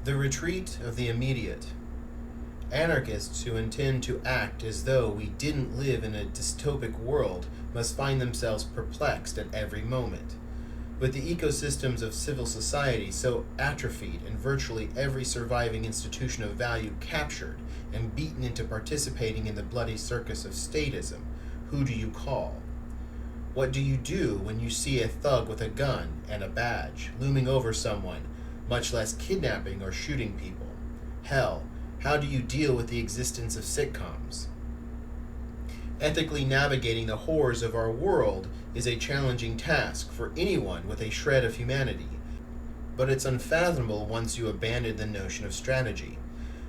The retreat of the immediate. Anarchists who intend to act as though we didn't live in a dystopic world must find themselves perplexed at every moment. With the ecosystems of civil society so atrophied and virtually every surviving institution of value captured and beaten into participating in the bloody circus of statism, who do you call? What do you do when you see a thug with a gun and a badge looming over someone, much less kidnapping or shooting people? Hell, how do you deal with the existence of sitcoms? Ethically navigating the horrors of our world is a challenging task for anyone with a shred of humanity, but it's unfathomable once you abandon the notion of strategy,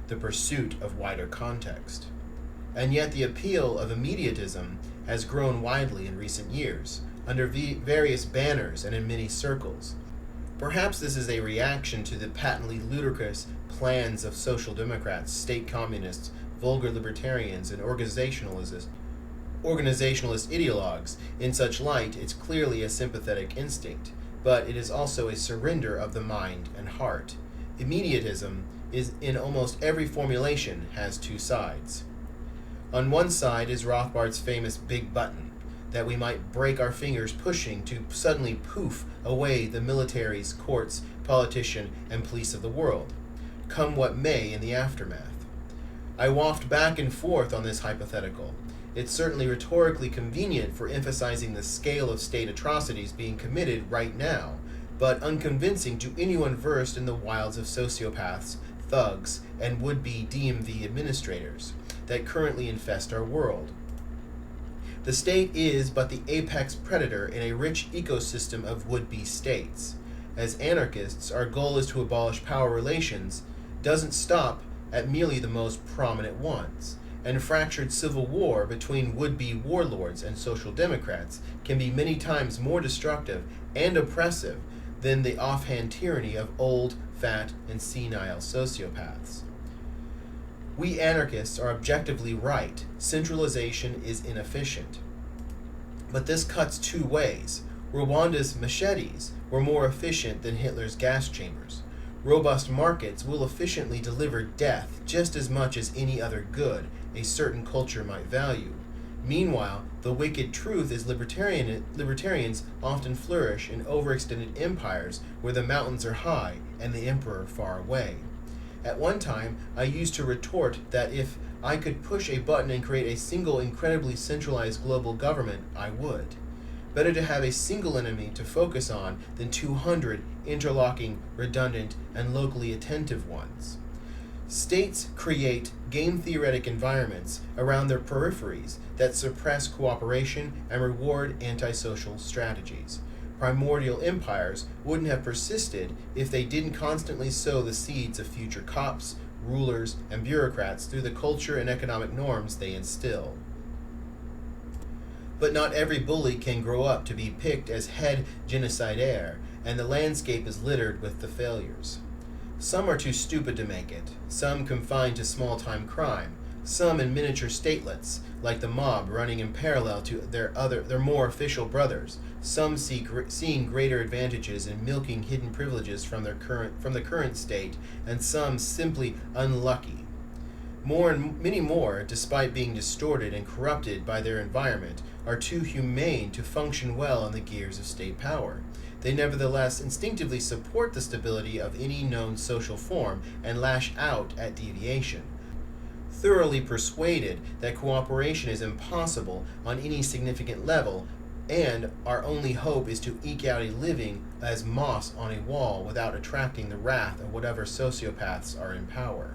the pursuit of wider context. And yet the appeal of immediatism has grown widely in recent years, under various banners and in many circles. Perhaps this is a reaction to the patently ludicrous plans of social democrats, state communists, vulgar libertarians, and organizationalist ideologues. In such light, it's clearly a sympathetic instinct, but it is also a surrender of the mind and heart. Immediatism is in almost every formulation has two sides. On one side is Rothbard's famous big button, that we might break our fingers pushing to suddenly poof away the militaries, courts, politician, and police of the world, come what may in the aftermath. I waft back and forth on this hypothetical. It's certainly rhetorically convenient for emphasizing the scale of state atrocities being committed right now, but unconvincing to anyone versed in the wilds of sociopaths, thugs, and would-be DMV administrators that currently infest our world. The state is but the apex predator in a rich ecosystem of would-be states. As anarchists, our goal is to abolish power relations doesn't stop at merely the most prominent ones, and fractured civil war between would-be warlords and social democrats can be many times more destructive and oppressive than the offhand tyranny of old, fat, and senile sociopaths. We anarchists are objectively right. Centralization is inefficient. But this cuts two ways. Rwanda's machetes were more efficient than Hitler's gas chambers. Robust markets will efficiently deliver death just as much as any other good a certain culture might value. Meanwhile, the wicked truth is libertarians often flourish in overextended empires where the mountains are high and the emperor far away. At one time, I used to retort that if I could push a button and create a single incredibly centralized global government, I would. Better to have a single enemy to focus on than 200 interlocking, redundant, and locally attentive ones. States create game-theoretic environments around their peripheries that suppress cooperation and reward antisocial strategies. Primordial empires wouldn't have persisted if they didn't constantly sow the seeds of future cops, rulers, and bureaucrats through the culture and economic norms they instill. But not every bully can grow up to be picked as head genocidaire, and the landscape is littered with the failures. Some are too stupid to make it, some confined to small-time crime, some in miniature statelets, like the mob running in parallel to their more official brothers, some seeing greater advantages in milking hidden privileges from the current state, and some simply unlucky. Many more, despite being distorted and corrupted by their environment, are too humane to function well in the gears of state power. They nevertheless instinctively support the stability of any known social form and lash out at deviation. Thoroughly persuaded that cooperation is impossible on any significant level, and our only hope is to eke out a living as moss on a wall without attracting the wrath of whatever sociopaths are in power.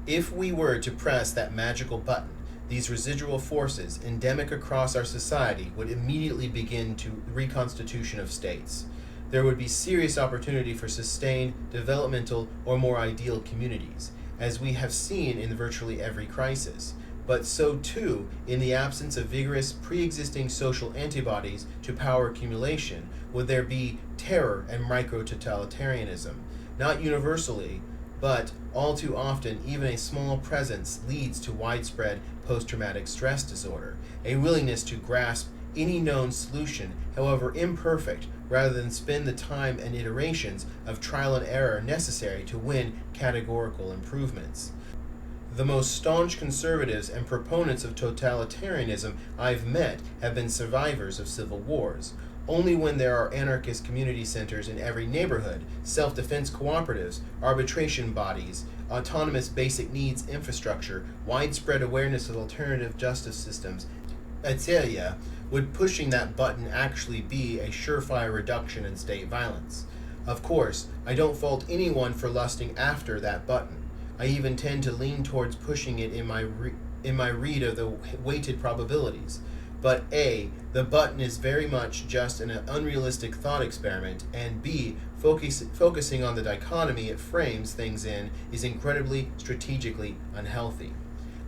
If we were to press that magical button, these residual forces, endemic across our society, would immediately begin to reconstitution of states. There would be serious opportunity for sustained, developmental, or more ideal communities, as we have seen in virtually every crisis. But so too, in the absence of vigorous pre-existing social antibodies to power accumulation, would there be terror and micro-totalitarianism. Not universally, but all too often, even a small presence leads to widespread post-traumatic stress disorder, a willingness to grasp any known solution, however imperfect, rather than spend the time and iterations of trial and error necessary to win categorical improvements. The most staunch conservatives and proponents of totalitarianism I've met have been survivors of civil wars. Only when there are anarchist community centers in every neighborhood, self-defense cooperatives, arbitration bodies, autonomous basic needs infrastructure, widespread awareness of alternative justice systems, etc., would pushing that button actually be a surefire reduction in state violence. Of course, I don't fault anyone for lusting after that button. I even tend to lean towards pushing it in my read of the weighted probabilities. But A, the button is very much just an unrealistic thought experiment, and B, focusing on the dichotomy it frames things in is incredibly strategically unhealthy.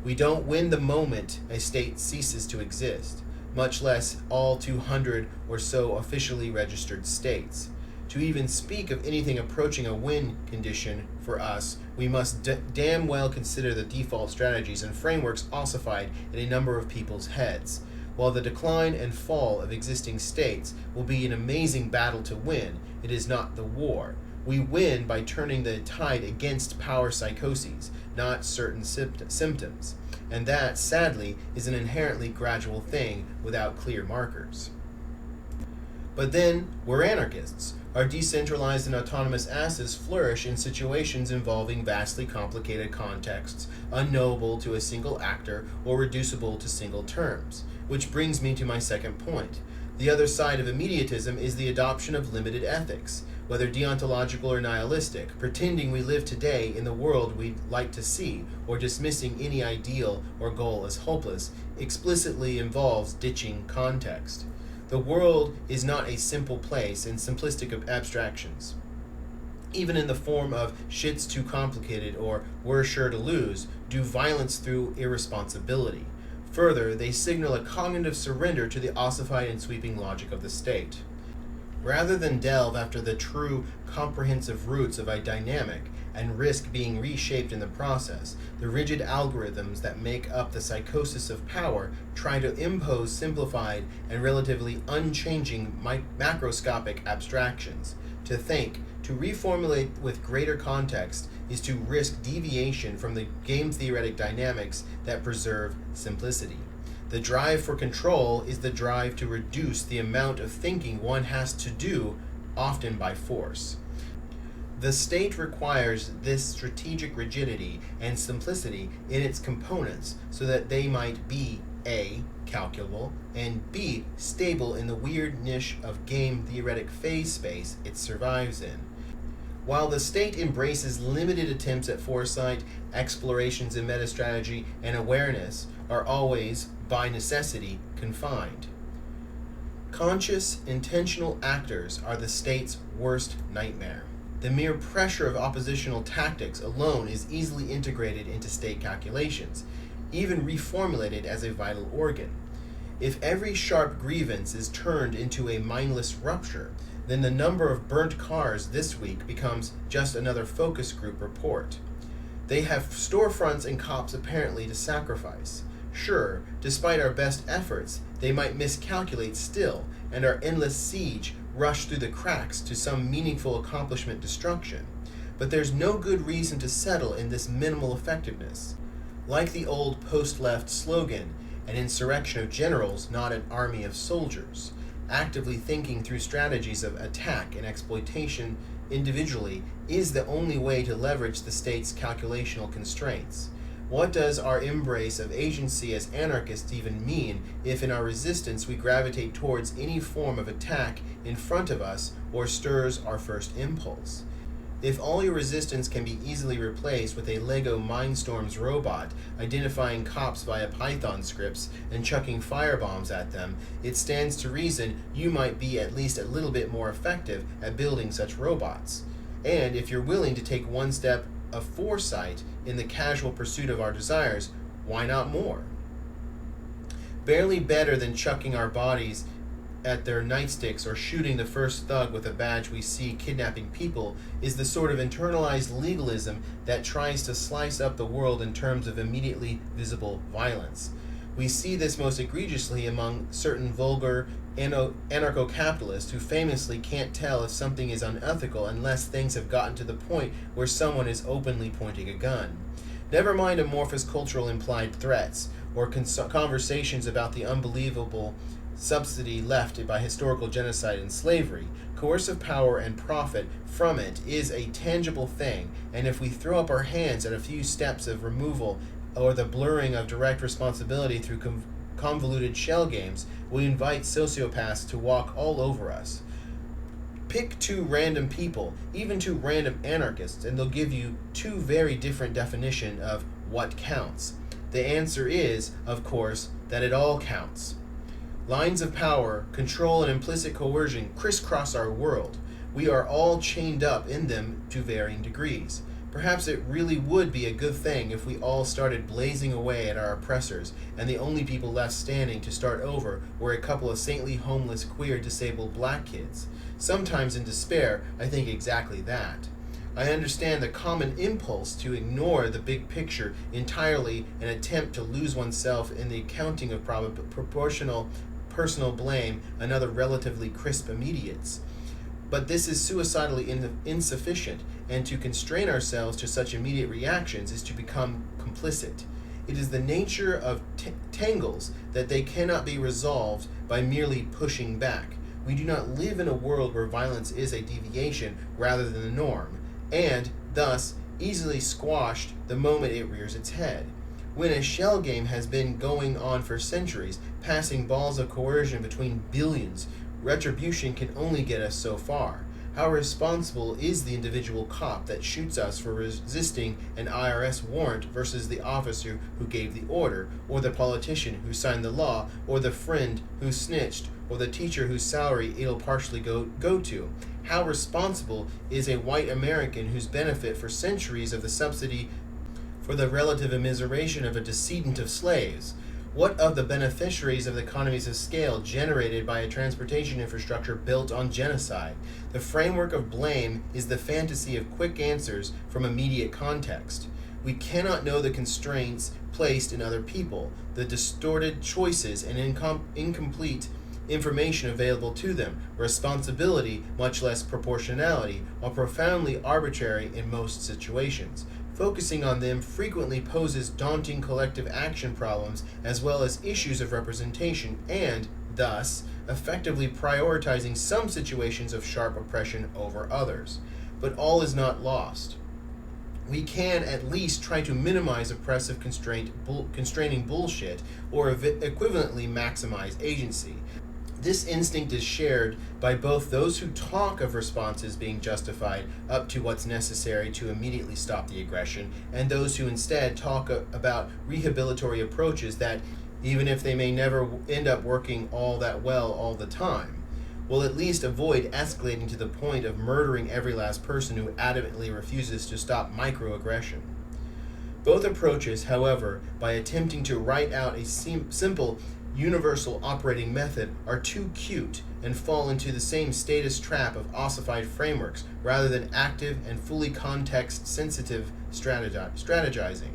We don't win the moment a state ceases to exist, much less all 200 or so officially registered states. To even speak of anything approaching a win condition for us, we must damn well consider the default strategies and frameworks ossified in a number of people's heads. While the decline and fall of existing states will be an amazing battle to win, it is not the war. We win by turning the tide against power psychoses, not certain symptoms. And that, sadly, is an inherently gradual thing without clear markers. But then, we're anarchists. Our decentralized and autonomous asses flourish in situations involving vastly complicated contexts, unknowable to a single actor or reducible to single terms. Which brings me to my second point. The other side of immediatism is the adoption of limited ethics, whether deontological or nihilistic, pretending we live today in the world we'd like to see, or dismissing any ideal or goal as hopeless, explicitly involves ditching context. The world is not a simple place in simplistic abstractions. Even in the form of shit's too complicated or we're sure to lose, do violence through irresponsibility. Further, they signal a cognitive surrender to the ossified and sweeping logic of the state. Rather than delve after the true comprehensive roots of a dynamic and risk being reshaped in the process, the rigid algorithms that make up the psychosis of power try to impose simplified and relatively unchanging macroscopic abstractions. To think, to reformulate with greater context, is to risk deviation from the game theoretic dynamics that preserve simplicity. The drive for control is the drive to reduce the amount of thinking one has to do, often by force. The state requires this strategic rigidity and simplicity in its components so that they might be A, calculable, and B, stable in the weird niche of game theoretic phase space it survives in. While the state embraces limited attempts at foresight, explorations in metastrategy, and awareness are always, by necessity, confined. Conscious, intentional actors are the state's worst nightmare. The mere pressure of oppositional tactics alone is easily integrated into state calculations, even reformulated as a vital organ. If every sharp grievance is turned into a mindless rupture, then the number of burnt cars this week becomes just another focus group report. They have storefronts and cops apparently to sacrifice. Sure, despite our best efforts, they might miscalculate still, and our endless siege rush through the cracks to some meaningful accomplishment destruction. But there's no good reason to settle in this minimal effectiveness. Like the old post-left slogan, an insurrection of generals, not an army of soldiers. Actively thinking through strategies of attack and exploitation individually is the only way to leverage the state's calculational constraints. What does our embrace of agency as anarchists even mean if in our resistance we gravitate towards any form of attack in front of us or stirs our first impulse? If all your resistance can be easily replaced with a Lego Mindstorms robot identifying cops via Python scripts and chucking firebombs at them, it stands to reason you might be at least a little bit more effective at building such robots. And if you're willing to take one step of foresight in the casual pursuit of our desires, why not more? Barely better than chucking our bodies at their nightsticks or shooting the first thug with a badge we see kidnapping people is the sort of internalized legalism that tries to slice up the world in terms of immediately visible violence. We see this most egregiously among certain vulgar anarcho-capitalists who famously can't tell if something is unethical unless things have gotten to the point where someone is openly pointing a gun. Never mind amorphous cultural implied threats or conversations about the unbelievable subsidy left by historical genocide and slavery. Coercive power and profit from it is a tangible thing, and if we throw up our hands at a few steps of removal or the blurring of direct responsibility through convoluted shell games, we invite sociopaths to walk all over us. Pick two random people, even two random anarchists, and they'll give you two very different definitions of what counts. The answer is, of course, that it all counts. Lines of power, control, and implicit coercion crisscross our world. We are all chained up in them to varying degrees. Perhaps it really would be a good thing if we all started blazing away at our oppressors, and the only people left standing to start over were a couple of saintly, homeless, queer, disabled black kids. Sometimes in despair, I think exactly that. I understand the common impulse to ignore the big picture entirely and attempt to lose oneself in the accounting of proportional personal blame and other relatively crisp immediates. But this is suicidally insufficient, and to constrain ourselves to such immediate reactions is to become complicit. It is the nature of tangles that they cannot be resolved by merely pushing back. We do not live in a world where violence is a deviation rather than the norm, and, thus, easily squashed the moment it rears its head. When a shell game has been going on for centuries, passing balls of coercion between billions, retribution can only get us so far. How responsible is the individual cop that shoots us for resisting an IRS warrant versus the officer who gave the order, or the politician who signed the law, or the friend who snitched, or the teacher whose salary it'll partially go to? How responsible is a white American whose benefit for centuries of the subsidy for the relative immiseration of a descendant of slaves? What of the beneficiaries of the economies of scale generated by a transportation infrastructure built on genocide? The framework of blame is the fantasy of quick answers from immediate context. We cannot know the constraints placed in other people, the distorted choices and incomplete information available to them. Responsibility, much less proportionality, are profoundly arbitrary in most situations. Focusing on them frequently poses daunting collective action problems as well as issues of representation and, thus, effectively prioritizing some situations of sharp oppression over others. But all is not lost. We can at least try to minimize oppressive constraining bullshit or equivalently maximize agency. This instinct is shared by both those who talk of responses being justified up to what's necessary to immediately stop the aggression, and those who instead talk about rehabilitatory approaches that, even if they may never end up working all that well all the time, will at least avoid escalating to the point of murdering every last person who adamantly refuses to stop microaggression. Both approaches, however, by attempting to write out a simple universal operating method, are too cute and fall into the same status trap of ossified frameworks rather than active and fully context-sensitive strategizing.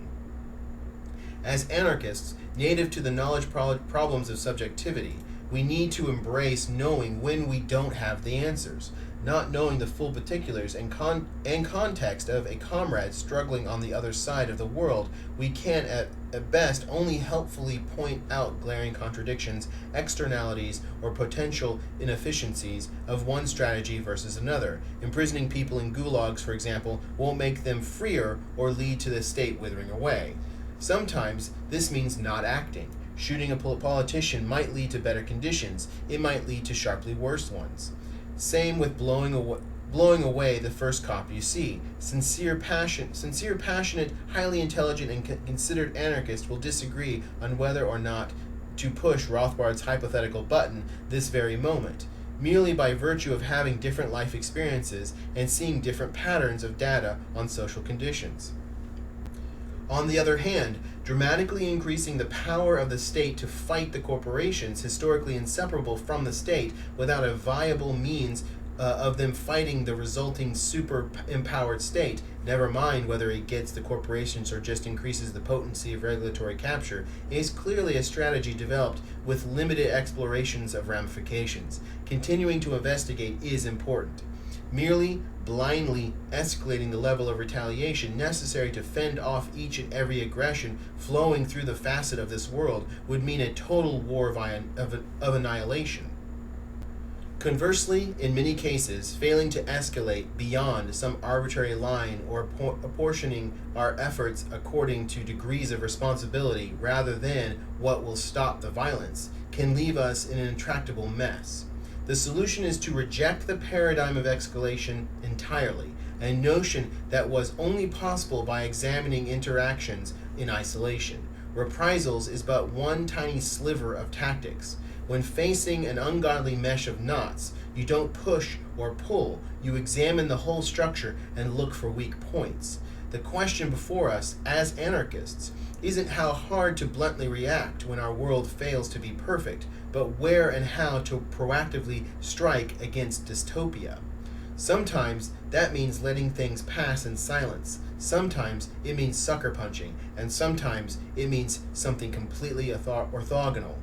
As anarchists, native to the knowledge problems of subjectivity, we need to embrace knowing when we don't have the answers. Not knowing the full particulars and context of a comrade struggling on the other side of the world, we can at best only helpfully point out glaring contradictions, externalities, or potential inefficiencies of one strategy versus another. Imprisoning people in gulags, for example, won't make them freer or lead to the state withering away. Sometimes this means not acting. Shooting a politician might lead to better conditions. It might lead to sharply worse ones. Same with blowing away the first cop you see. Sincere, passionate, highly intelligent, and considered anarchists will disagree on whether or not to push Rothbard's hypothetical button this very moment, merely by virtue of having different life experiences and seeing different patterns of data on social conditions. On the other hand, dramatically increasing the power of the state to fight the corporations historically inseparable from the state without a viable means of them fighting the resulting super empowered state, never mind whether it gets the corporations or just increases the potency of regulatory capture, is clearly a strategy developed with limited explorations of ramifications. Continuing to investigate is important. Merely blindly escalating the level of retaliation necessary to fend off each and every aggression flowing through the facet of this world would mean a total war of annihilation. Conversely, in many cases, failing to escalate beyond some arbitrary line or apportioning our efforts according to degrees of responsibility rather than what will stop the violence can leave us in an intractable mess. The solution is to reject the paradigm of escalation entirely, a notion that was only possible by examining interactions in isolation. Reprisals is but one tiny sliver of tactics. When facing an ungodly mesh of knots, you don't push or pull, you examine the whole structure and look for weak points. The question before us, as anarchists, isn't how hard to bluntly react when our world fails to be perfect, but where and how to proactively strike against dystopia. Sometimes that means letting things pass in silence. Sometimes it means sucker punching, and sometimes it means something completely orthogonal.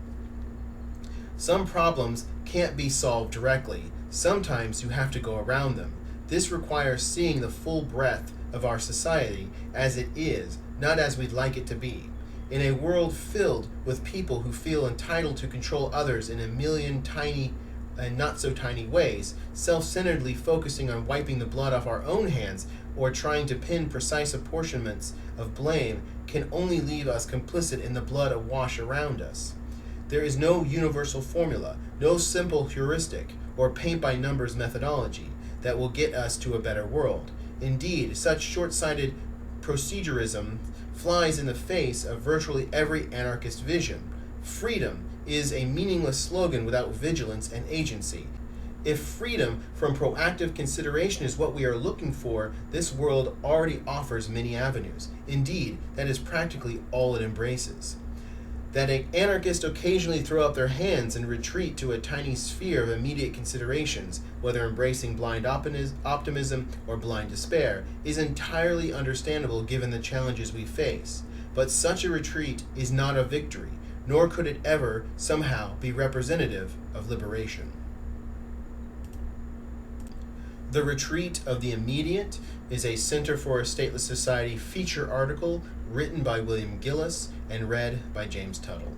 Some problems can't be solved directly. Sometimes you have to go around them. This requires seeing the full breadth of our society as it is, not as we'd like it to be. In a world filled with people who feel entitled to control others in a million tiny and not so tiny ways, self-centeredly focusing on wiping the blood off our own hands or trying to pin precise apportionments of blame can only leave us complicit in the blood awash around us. There is no universal formula, no simple heuristic or paint-by-numbers methodology that will get us to a better world. Indeed, such short-sighted procedurism flies in the face of virtually every anarchist vision. Freedom is a meaningless slogan without vigilance and agency. If freedom from proactive consideration is what we are looking for, this world already offers many avenues. Indeed, that is practically all it embraces. That anarchists occasionally throw up their hands and retreat to a tiny sphere of immediate considerations, whether embracing blind optimism or blind despair, is entirely understandable given the challenges we face. But such a retreat is not a victory, nor could it ever somehow be representative of liberation. The Retreat of the Immediate is a Center for a Stateless Society feature article written by William Gillis and read by James Tuttle.